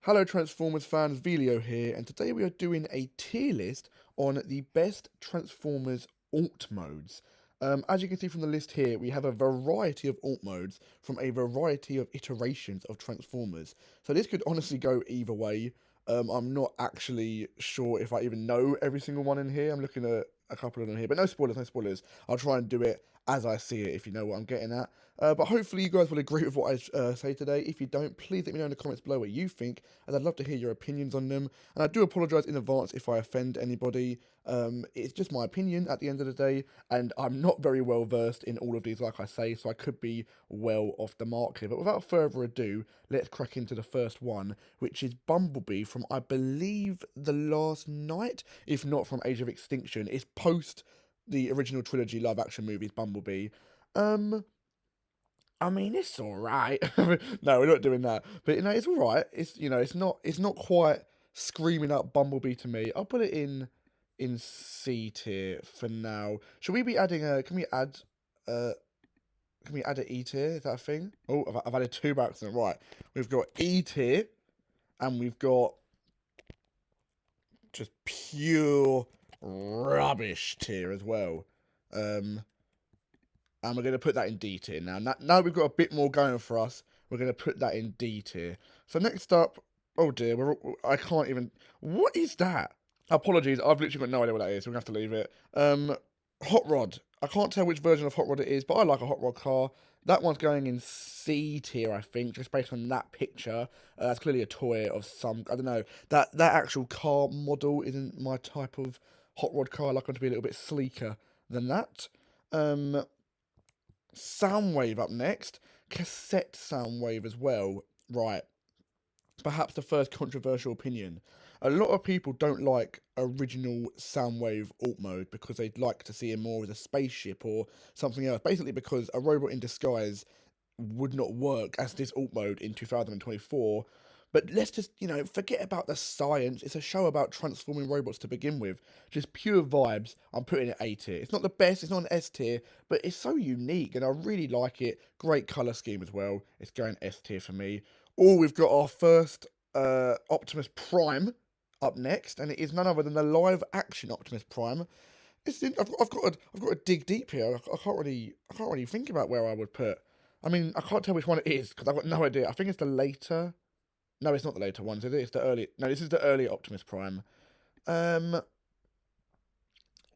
Hello Transformers fans, Veelio here, and today we are doing a tier list on the best Transformers alt modes. As you can see from the list here, we have a variety of alt modes from a variety of iterations of Transformers. So this could honestly go either way. I'm not actually sure if I even know every single one in here. I'm looking at a couple of them here, but no spoilers, no spoilers. I'll try and do it as I see it, if you know what I'm getting at. But hopefully you guys will agree with what I say today. If you don't, please let me know in the comments below what you think, as I'd love to hear your opinions on them. And I do apologise in advance if I offend anybody. It's just my opinion at the end of the day, and I'm not very well versed in all of these, like I say, so I could be well off the mark here. But without further ado, let's crack into the first one, which is Bumblebee from, I believe, The Last Night, if not from Age of Extinction. It's post the original trilogy live action movies, Bumblebee. I mean, it's all right. No, we're not doing that. But it's all right. It's not quite screaming up Bumblebee to me. I'll put it in C tier for now. Should we be adding a? Uh can we add an E tier? Is that a thing? Oh, I've added two by accident. Right, we've got E tier, and we've got just pure rubbish tier as well. And we're going to put that in D tier now. Now we've got a bit more going for us, we're going to put that in D tier. So next up, oh dear, I can't even... What is that? Apologies, I've literally got no idea what that is, so we're going to have to leave it. Hot Rod. I can't tell which version of Hot Rod it is, but I like a Hot Rod car. That one's going in C tier, I think, just based on that picture. That's clearly a toy of some... I don't know. That actual car model isn't my type of Hot Rod car. I like them to be a little bit sleeker than that. Soundwave up next. Cassette Soundwave as well. Right. Perhaps the first controversial opinion. A lot of people don't like original Soundwave alt mode because they'd like to see him more as a spaceship or something else. Basically because a robot in disguise would not work as this alt mode in 2024. But let's just, forget about the science. It's a show about transforming robots to begin with. Just pure vibes. I'm putting it A tier. It's not the best, it's not an S tier, but it's so unique and I really like it. Great colour scheme as well. It's going S tier for me. Oh, we've got our first Optimus Prime up next, and it is none other than the live action Optimus Prime. I've got to dig deep here. I can't really think about where I would put. I mean, I can't tell which one it is because I've got no idea. I think it's the later. No, it's not the later ones, is it? It's the early. No, this is the early Optimus Prime. Um,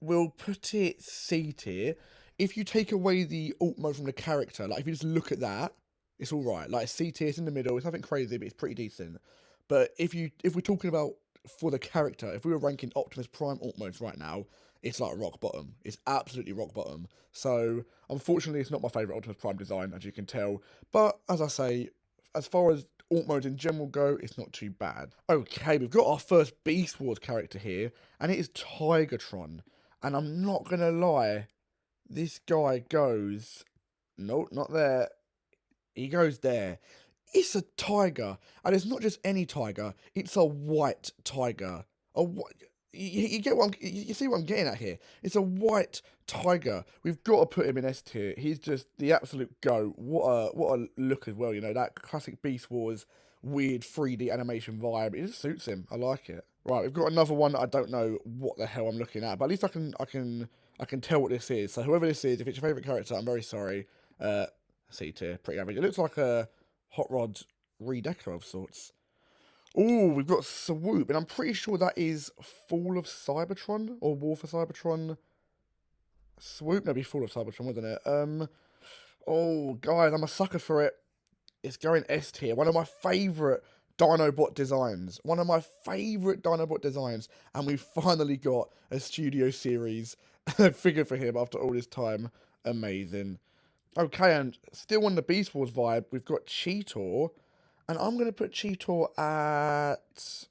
we'll put it C tier. If you take away the alt mode from the character, like if you just look at that, it's all right. Like C tier, it's in the middle. It's nothing crazy, but it's pretty decent. But if we're talking about for the character, if we were ranking Optimus Prime alt modes right now, it's like rock bottom. It's absolutely rock bottom. So unfortunately, it's not my favourite Optimus Prime design, as you can tell. But as I say, as far as alt modes in general go, it's not too bad. Okay, we've got our first Beast Wars character here, and it is Tigatron. And I'm not gonna lie, this guy goes, nope, not there. He goes there. It's a tiger, and it's not just any tiger. It's a white tiger. You get what you see what I'm getting at here. It's a white tiger. We've got to put him in S tier. He's just the absolute goat. What a look as well. That classic Beast Wars weird 3D animation vibe. It just suits him. I like it. Right, we've got another one that I don't know what the hell I'm looking at, but at least I can tell what this is. So whoever this is, if it's your favourite character, I'm very sorry. C tier, pretty average. It looks like a Hot Rod redeco of sorts. Oh, we've got Swoop, and I'm pretty sure that is Fall of Cybertron or War for Cybertron. Swoop, no, be Fall of Cybertron, wasn't it? Oh, guys, I'm a sucker for it. It's going S tier. One of my favourite Dinobot designs. One of my favourite Dinobot designs, and we finally got a Studio Series figure for him after all this time. Amazing. Okay, and still on the Beast Wars vibe, we've got Cheetor, and I'm gonna put Cheetor at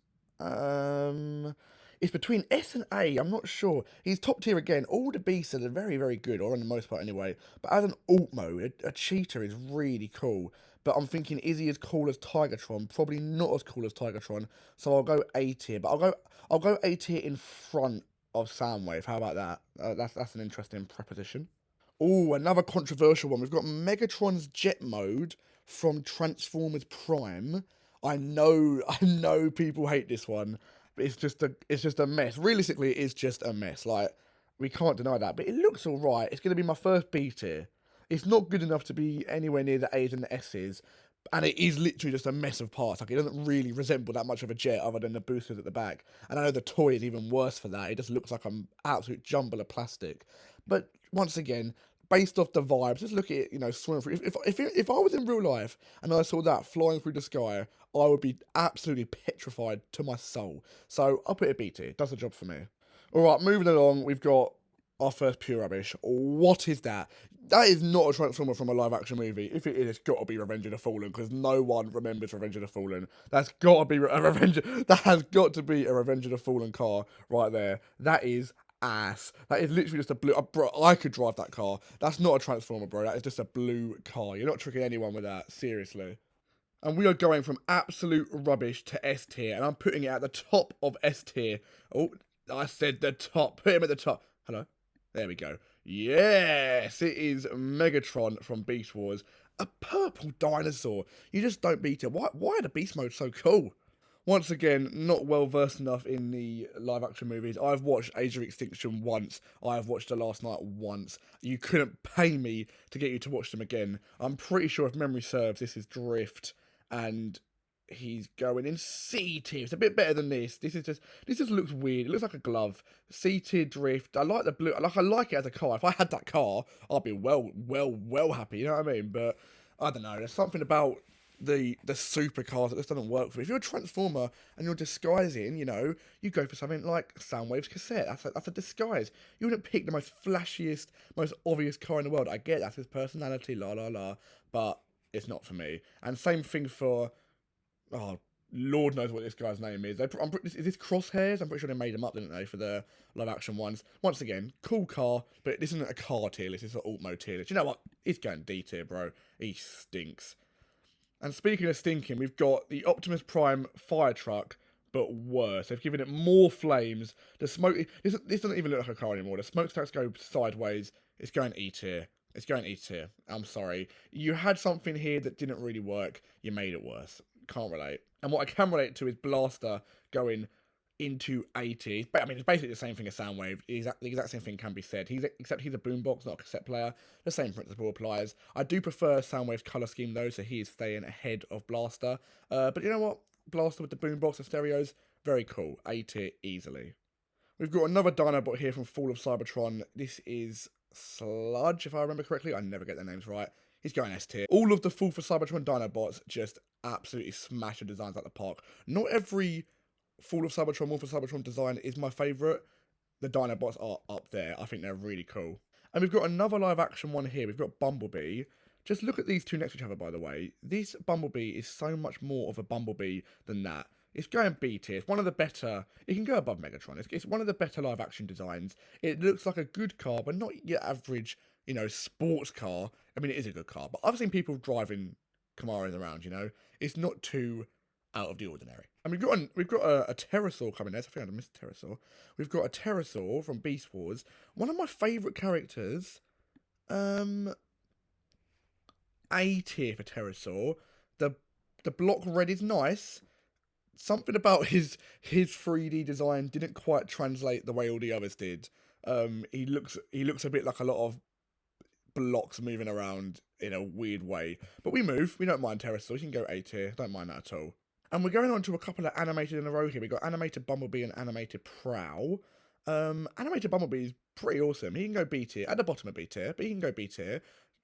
it's between S and A. I'm not sure. He's top tier again. All the beasts are very, very good, or on the most part anyway. But as an alt mode, a cheetah is really cool. But I'm thinking, is he as cool as Tigatron? Probably not as cool as Tigatron. So I'll go A tier. But I'll go A tier in front of Soundwave. How about that? That's an interesting preposition. Oh, another controversial one. We've got Megatron's jet mode from Transformers Prime. I know people hate this one, but it's just a mess. Realistically, it is just a mess. Like, we can't deny that. But it looks all right. It's going to be my first B tier. It's not good enough to be anywhere near the A's and the S's, and it is literally just a mess of parts. Like, it doesn't really resemble that much of a jet other than the boosters at the back. And I know the toy is even worse for that. It just looks like an absolute jumble of plastic. But once again, based off the vibes, just look at it, you know, swimming through. If I was in real life and I saw that flying through the sky, I would be absolutely petrified to my soul. So I'll put it B tier. It does the job for me. All right, moving along, we've got our first pure rubbish. What is that? That is not a Transformer from a live action movie. If it is, it's got to be Revenge of the Fallen, because no one remembers Revenge of the Fallen. That's got to be a Revenge. That has got to be a Revenge of the Fallen car right there. That is ass. That is literally just a blue. Bro, I could drive that car. That's not a Transformer, bro. That is just a blue car. You're not tricking anyone with that. Seriously. And we are going from absolute rubbish to S tier, and I'm putting it at the top of S tier. Oh, I said the top. Put him at the top. Hello. There we go. Yes, it is Megatron from Beast Wars. A purple dinosaur. You just don't beat it. Why are the beast modes so cool? Once again, not well versed enough in the live action movies. I've watched Age of Extinction once. I have watched The Last Night once. You couldn't pay me to get you to watch them again. I'm pretty sure, if memory serves, this is Drift, and he's going in C tier. It's a bit better than this. This just looks weird. It looks like a glove. C tier Drift. I like the blue. I like it as a car. If I had that car, I'd be well happy. You know what I mean? But I don't know. There's something about the supercars that just doesn't work for me. If you're a Transformer and you're disguising, you know, you go for something like Soundwave's cassette. That's a disguise. You wouldn't pick the most flashiest, most obvious car in the world. I get that's his personality, la la la, but it's not for me. And same thing for, oh, Lord knows what this guy's name is. Is this Crosshairs? I'm pretty sure they made him up, didn't they, for the live action ones. Once again, cool car, but this isn't a car tier list. It's an alt mode tier list. You know what? He's going D tier, bro. He stinks. And speaking of stinking, we've got the Optimus Prime fire truck, but worse. They've given it more flames. The smoke. This doesn't even look like a car anymore. The smokestacks go sideways. It's going E tier. It's going E tier. I'm sorry. You had something here that didn't really work. You made it worse. Can't relate. And what I can relate to is Blaster going into 80s. But I mean, it's basically the same thing as Soundwave. The exact same thing can be said. Except he's a boombox, not a cassette player. The same principle applies. I do prefer Soundwave's colour scheme though, so he is staying ahead of Blaster. But you know what? Blaster with the boombox and stereos, very cool. A tier easily. We've got another Dinobot here from Fall of Cybertron. This is Sludge, if I remember correctly. I never get their names right. He's going S tier. All of the Fall for Cybertron Dinobots just absolutely smash the designs out the park. Not every Fall of Cybertron, War for Cybertron design is my favourite. The Dinobots are up there. I think they're really cool. And we've got another live action one here. We've got Bumblebee. Just look at these two next to each other, by the way. This Bumblebee is so much more of a Bumblebee than that. It's going B tier. It's one of the better. It can go above Megatron. It's one of the better live action designs. It looks like a good car, but not your average, you know, sports car. I mean, it is a good car, but I've seen people driving Camaros around. You know, it's not too out of the ordinary. And we've got a pterosaur coming there. So I think I missed a pterosaur. We've got a pterosaur from Beast Wars. One of my favourite characters. A tier for pterosaur. The block red is nice. Something about his 3D design didn't quite translate the way all the others did. He looks a bit like a lot of blocks moving around in a weird way. But we don't mind pterosaur. You can go A tier. Don't mind that at all. And we're going on to a couple of animated in a row here. We've got Animated Bumblebee and Animated Prowl. Animated Bumblebee is pretty awesome. He can go B tier. At the bottom of B tier, but he can go B tier.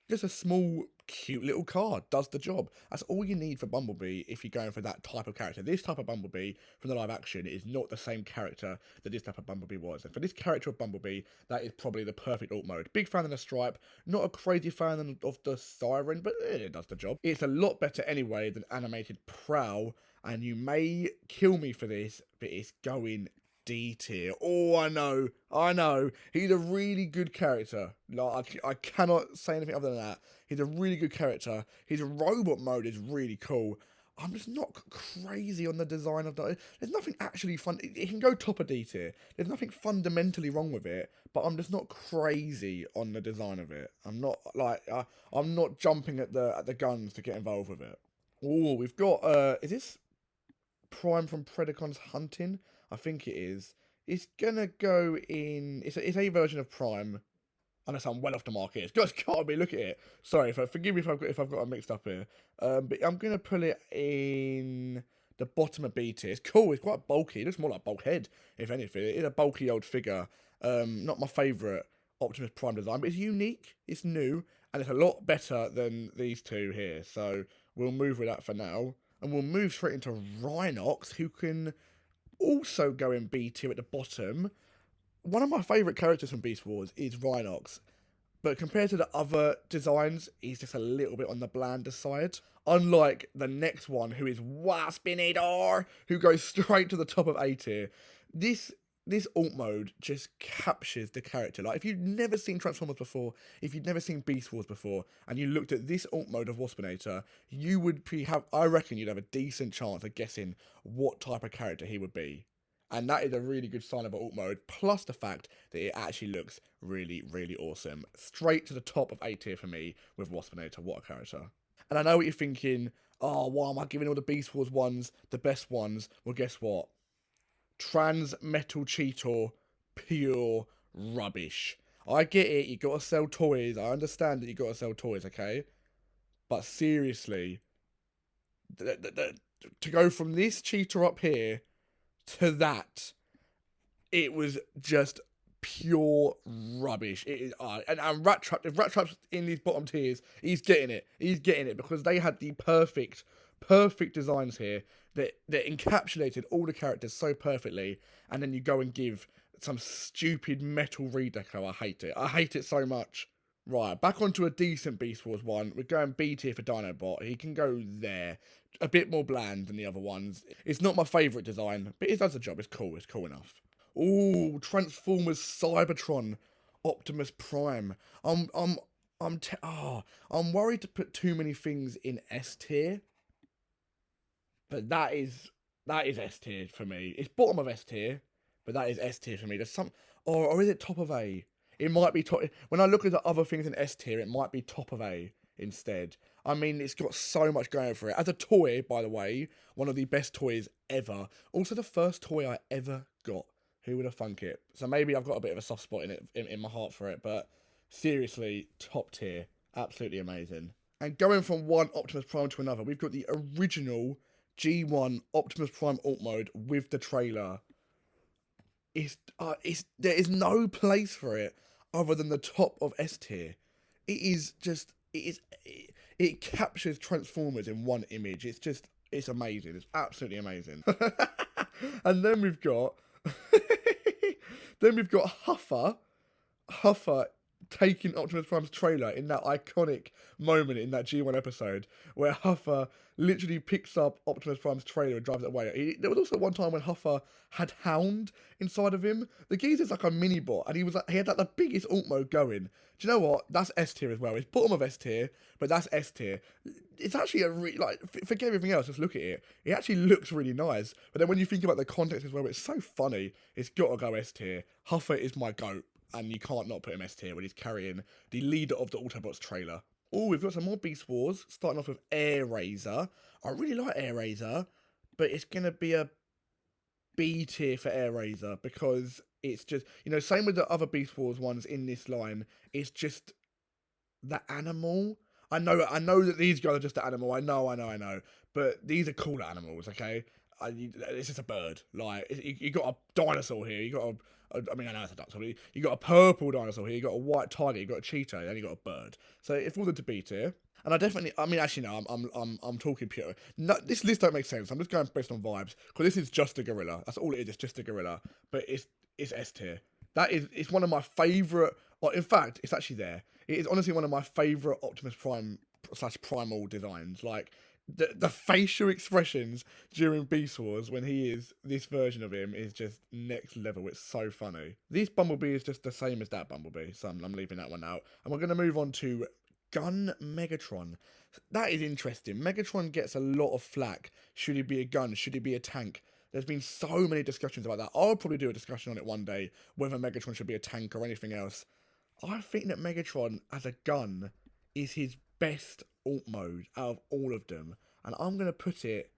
Just a small, cute little car. Does the job. That's all you need for Bumblebee if you're going for that type of character. This type of Bumblebee from the live action is not the same character that this type of Bumblebee was. And for this character of Bumblebee, that is probably the perfect alt mode. Big fan of the stripe. Not a crazy fan of the siren, but it does the job. It's a lot better anyway than Animated Prowl. And you may kill me for this, but it's going D tier. Oh, I know. He's a really good character. Like, I cannot say anything other than that. He's a really good character. His robot mode is really cool. I'm just not crazy on the design of that. There's nothing actually fun. It can go top of D tier. There's nothing fundamentally wrong with it, but I'm just not crazy on the design of it. I'm not I'm not jumping at the guns to get involved with it. Oh, we've got is this Prime from Predacons Hunting. I think it is. It's gonna go in. It's a version of Prime. Unless I'm well off the mark here. It's just gotta be. Look at it. Sorry, forgive me if I've got it mixed up here. But I'm gonna put it in the bottom of B tier. It's cool. It's quite bulky. It looks more like Bulkhead, if anything. It's a bulky old figure. Not my favourite Optimus Prime design, but it's unique. It's new, and it's a lot better than these two here. So we'll move with that for now, and we'll move straight into Rhinox, who can also go in B tier at the bottom. One of my favourite characters from Beast Wars is Rhinox, but compared to the other designs, he's just a little bit on the blander side. Unlike the next one, who is Waspinator, who goes straight to the top of A tier. This this alt mode just captures the character. Like, if you've never seen Transformers before, if you've never seen Beast Wars before, and you looked at this alt mode of Waspinator, you would I reckon you'd have a decent chance of guessing what type of character he would be. And that is a really good sign of an alt mode, plus the fact that it actually looks really, really awesome. Straight to the top of A tier for me with Waspinator. What a character. And I know what you're thinking, oh, why am I giving all the Beast Wars ones the best ones? Well, guess what? Trans Metal Cheetor, pure rubbish. I get it, you gotta sell toys. I understand that you gotta sell toys, okay? But seriously, to go from this Cheetor up here to that, it was just pure rubbish. It is, and Rat Trap. If Rat Trap's in these bottom tiers, he's getting it. He's getting it because they had the perfect designs here that encapsulated all the characters so perfectly. And then you go and give some stupid metal redeco. I hate it. I hate it so much. Right, back onto a decent Beast Wars one. We're going B tier for Dinobot. He can go there. A bit more bland than the other ones. It's not my favourite design, but it does the job. It's cool. It's cool enough. Ooh, Transformers Cybertron Optimus Prime. I'm worried to put too many things in S tier, but that is S tier for me. It's bottom of S tier, but that is S tier for me. There's some, or is it top of A? It might be top. When I look at the other things in S tier, it might be top of A instead. I mean, it's got so much going for it. As a toy, by the way, one of the best toys ever. Also, the first toy I ever got. Who would have thunk it? So maybe I've got a bit of a soft spot in it, in my heart for it. But seriously, top tier, absolutely amazing. And going from one Optimus Prime to another, we've got the original G1 Optimus Prime alt mode with the trailer. There is no place for it other than the top of S tier. It captures Transformers in one image. It's amazing. It's absolutely amazing. And then we've got Huffer taking Optimus Prime's trailer in that iconic moment in that G1 episode where Huffer literally picks up Optimus Prime's trailer and drives it away. There was also one time when Huffer had Hound inside of him. The geezer's like a mini bot, and he had like the biggest alt mode going. Do you know what? That's S tier as well. It's bottom of S tier, but that's S tier. It's actually forget everything else. Just look at it. It actually looks really nice. But then when you think about the context as well, it's so funny. It's gotta go S tier. Huffer is my goat. And you can't not put him S tier when he's carrying the leader of the Autobots trailer. Oh, we've got some more Beast Wars, starting off with Air Razor. I really like Air Razor, but it's going to be a B tier for Air Razor because it's just, same with the other Beast Wars ones in this line. It's just the animal. I know that these guys are just the animal. I know. But these are cool animals, okay? It's just a bird. Like, you got a dinosaur here. You got I mean, I know it's a duck. You got a purple dinosaur here. You got a white tiger. You got a cheetah. And then you got a bird. So it falls into B tier. And I'm talking pure. No, this list don't make sense. I'm just going based on vibes because this is just a gorilla. That's all it is. It's just a gorilla. But it's S tier. It's one of my favorite. Or in fact, it's actually there. It is honestly one of my favorite Optimus Prime / Primal designs. Like, the facial expressions during Beast Wars when he is this version of him is just next level. It's so funny. This Bumblebee is just the same as that Bumblebee, so I'm leaving that one out. And we're going to move on to Gun Megatron. That is interesting. Megatron gets a lot of flack. Should he be a gun? Should he be a tank? There's been so many discussions about that. I'll probably do a discussion on it one day, whether Megatron should be a tank or anything else. I think that Megatron as a gun is his best alt mode out of all of them, and I'm going to put it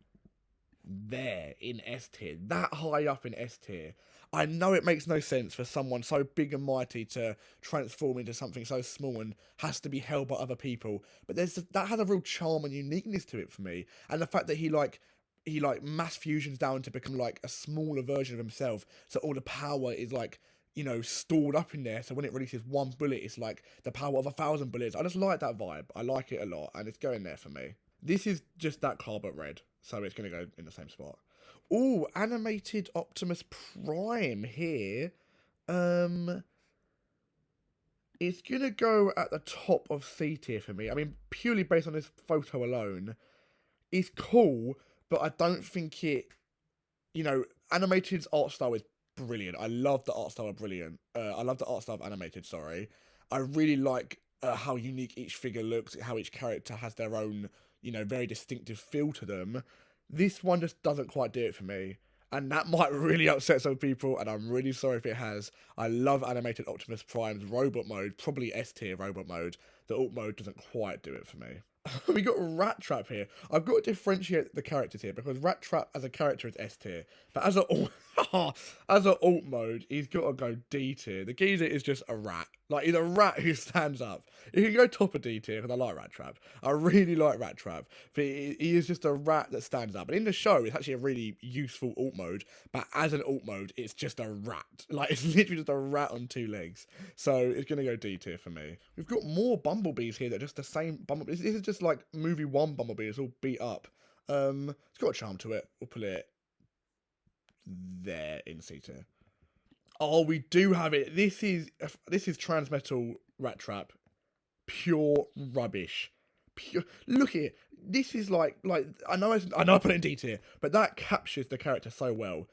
there in S tier, that high up in S tier. I know it makes no sense for someone so big and mighty to transform into something so small and has to be held by other people, but that has a real charm and uniqueness to it for me, and the fact that he mass fusions down to become like a smaller version of himself, so all the power is like, stored up in there. So when it releases one bullet, it's like the power of 1,000 bullets. I just like that vibe. I like it a lot, and it's going there for me. This is just that car but red, so it's going to go in the same spot. Ooh, animated Optimus Prime here. It's going to go at the top of C tier for me. I mean, purely based on this photo alone. It's cool, but I don't think animated's art style is brilliant. I love the art style of brilliant. I love the art style of animated, sorry. I really like how unique each figure looks, how each character has their own, very distinctive feel to them. This one just doesn't quite do it for me. And that might really upset some people, and I'm really sorry if it has. I love animated Optimus Prime's robot mode, probably S tier robot mode. The alt mode doesn't quite do it for me. We got Rat Trap here. I've got to differentiate the characters here because Rat Trap as a character is S tier, but as an alt mode, he's got to go D tier. The geezer is just a rat. Like, he's a rat who stands up. He can go top of D tier because I like Rat Trap. I really like Rat Trap, but he is just a rat that stands up. And in the show, it's actually a really useful alt mode, but as an alt mode, it's just a rat. Like, it's literally just a rat on two legs. So it's going to go D tier for me. We've got more Bumblebees here that are just the same Bumblebee. This is just like movie one Bumblebee. It's all beat up. It's got a charm to it. We'll put it there in C tier. Oh, we do have it. This is Transmetal Rat Trap. Pure rubbish. Look at it. This is like I know I put it in D tier, but that captures the character so well.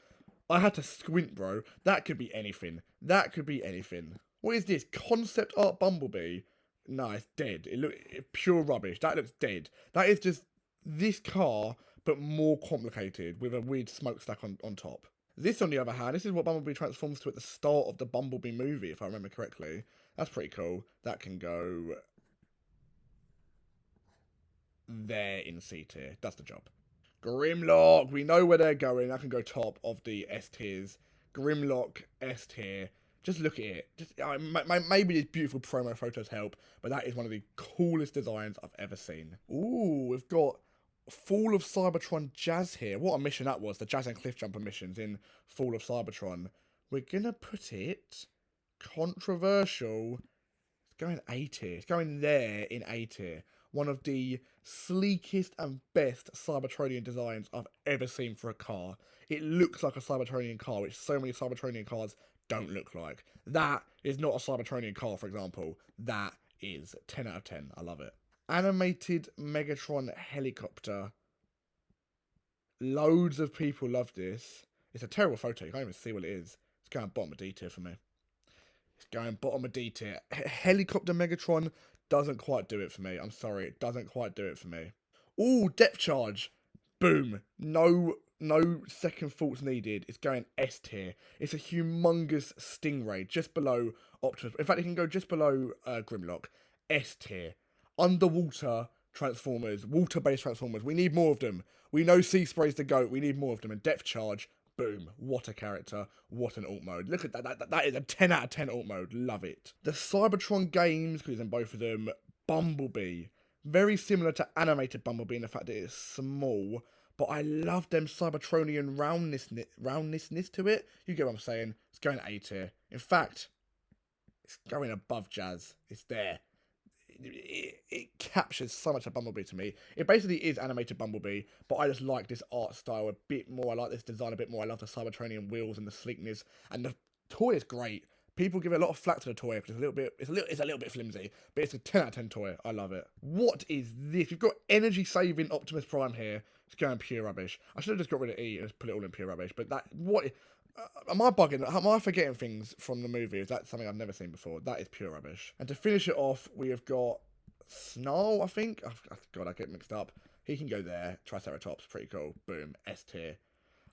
I had to squint, bro. That could be anything. That could be anything. What is this? Concept art Bumblebee? No, it's dead. It look pure rubbish. That looks dead. That is just this car, but more complicated with a weird smokestack on top. This, on the other hand, this is what Bumblebee transforms to at the start of the Bumblebee movie, if I remember correctly. That's pretty cool. That can go there in C tier. Does the job. Grimlock. We know where they're going. That can go top of the S tiers. Grimlock, S tier. Just look at it. Maybe these beautiful promo photos help, but that is one of the coolest designs I've ever seen. Ooh, we've got Fall of Cybertron Jazz here. What a mission that was. The Jazz and Cliffjumper missions in Fall of Cybertron. We're going to put it controversial. It's going A tier. It's going there in A tier. One of the sleekest and best Cybertronian designs I've ever seen for a car. It looks like a Cybertronian car, which so many Cybertronian cars don't look like. That is not a Cybertronian car, for example. That is 10 out of 10. I love it. Animated Megatron helicopter. Loads of people love this. It's a terrible photo. You can't even see what it is. It's going bottom of D tier for me. It's going bottom of D tier. Helicopter Megatron doesn't quite do it for me. I'm sorry. It doesn't quite do it for me. Ooh, depth charge. Boom. No second thoughts needed. It's going S tier. It's a humongous Stingray just below Optimus. In fact, it can go just below Grimlock. S tier. Underwater Transformers. Water-based Transformers. We need more of them. We know Sea Spray's the GOAT. We need more of them. And depth charge. Boom. What a character. What an alt mode. Look at that. That is a 10 out of 10 alt mode. Love it. The Cybertron games, because in both of them, Bumblebee. Very similar to animated Bumblebee in the fact that it's small. But I love them Cybertronian roundness to it. You get what I'm saying. It's going A tier. In fact, it's going above Jazz. It's there. It captures so much of Bumblebee to me. It basically is animated Bumblebee, but I just like this art style a bit more. I like this design a bit more. I love the Cybertronian wheels and the sleekness, and the toy is great. People give a lot of flack to the toy because it's a little bit flimsy, but it's a 10 out of 10 toy. I love it. What is this? We've got energy saving Optimus Prime here. It's going pure rubbish. I should have just got rid of E and just put it all in pure rubbish. But am I bugging? Am I forgetting things from the movie? Is that something I've never seen before? That is pure rubbish. And to finish it off, we have got Snarl, I think. Oh, God, I get mixed up. He can go there. Triceratops, pretty cool. Boom, S tier.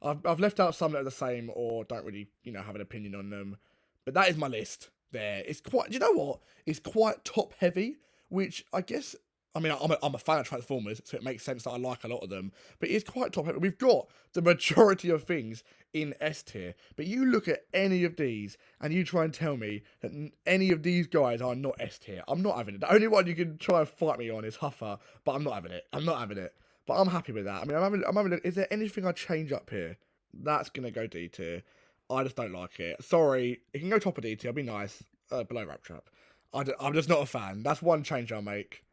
I've left out some that are the same or don't really, have an opinion on them. But that is my list there. It's quite, you know what? It's quite top heavy, which I guess I mean, I'm a fan of Transformers, so it makes sense that I like a lot of them. But it's quite top heavy. We've got the majority of things in S tier. But you look at any of these and you try and tell me that any of these guys are not S tier. I'm not having it. The only one you can try and fight me on is Huffer, but I'm not having it. I'm not having it. But I'm happy with that. I mean, I'm having. Is there anything I change up here? That's gonna go D tier. I just don't like it. Sorry, it can go top of D tier. I'll be nice. Below Rap Trap. I'm just not a fan. That's one change I'll make.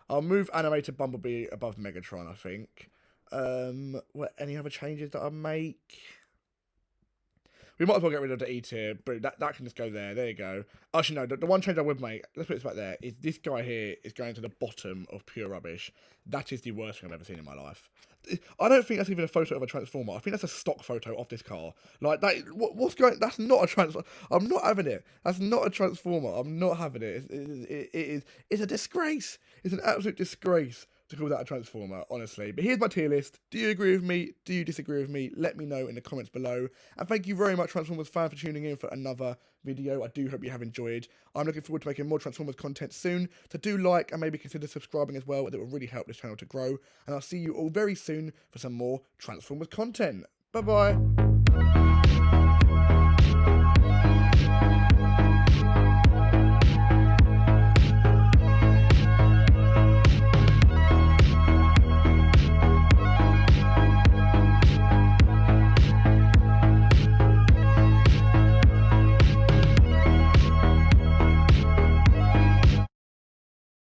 I'll move animated Bumblebee above Megatron, I think. What any other changes that I make? We might as well get rid of the E tier, but that can just go there. There you go. Actually, no, the one change I would make, let's put this back there, is this guy here is going to the bottom of pure rubbish. That is the worst thing I've ever seen in my life. I don't think that's even a photo of a Transformer. I think that's a stock photo of this car. Like, that, what's going... That's not a Transformer. I'm not having it. That's not a Transformer. I'm not having it. It's a disgrace. It's an absolute disgrace to call that a Transformer, honestly. But here's my tier list. Do you agree with me? Do you disagree with me? Let me know in the comments below. And thank you very much, Transformers fan, for tuning in for another video. I do hope you have enjoyed. I'm looking forward to making more Transformers content soon. So do like and maybe consider subscribing as well. That will really help this channel to grow. And I'll see you all very soon for some more Transformers content. Bye-bye.